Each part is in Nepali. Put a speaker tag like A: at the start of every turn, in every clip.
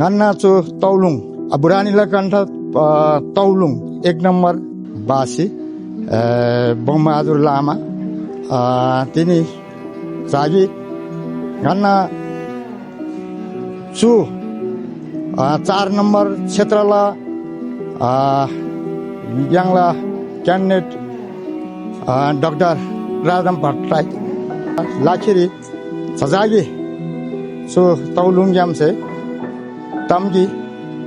A: ngana chu Taulung Aburanila Kantha Taulung 1 number Basi Bongmahadur Lama tini jagi ngana chu 4 number क्षेत्रला yangla candidate Dr. Radam Bhattai Lakhiri Sajagi so Taulung jam se tamgi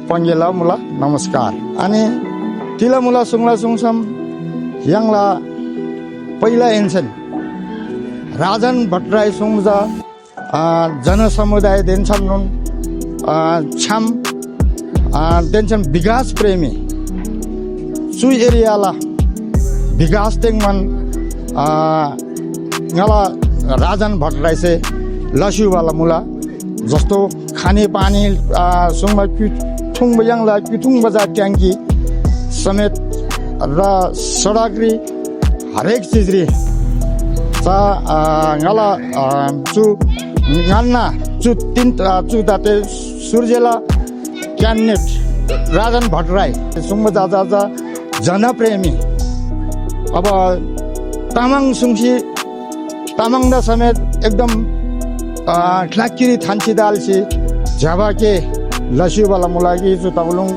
A: panggila mula namaskar ani tila mula sungla sungsam yangla पहिला एन्सन राजन भट्टराई सुङजा जनसमुदाय देन्छन् नुन छाम देन्छन् विकास प्रेमी सु एरियाला विकास तेङमन ngala राजन भट्टराई से लस्यु वाला मुला जस्तो खाने पानी सुङमा क्युथुङ बयाङला क्युथुङ बजार ट्याङ्की समेत र सडकरी हरेक चीज रे सा ngala chu nganna chu tin chu date surjela candidate Rajan Bhattarai सुङमा जाजा जनप्रेमी अब तामाङ सुङसी तामाङदा समेत एकदम ख्लाकिरी थान्ची दालसी झ्याबाके लस्युवाला मुलागी जो ताउलुङ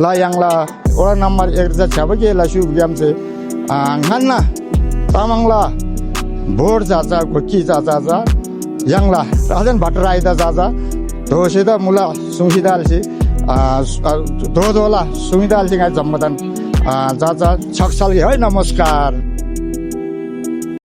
A: ला याङला वडा नम्बर 1 जा झ्याबाके लस्यु ग्यामसे ngana तामाङला भोट जाजा गोकी जाजा याङला राजन भट्टराई दा जाजा दोसेदा मुला सुङसिदालसी दोला सुङिदालसी गाय जम्मदन जाजा छक्सालगी है नमस्कार।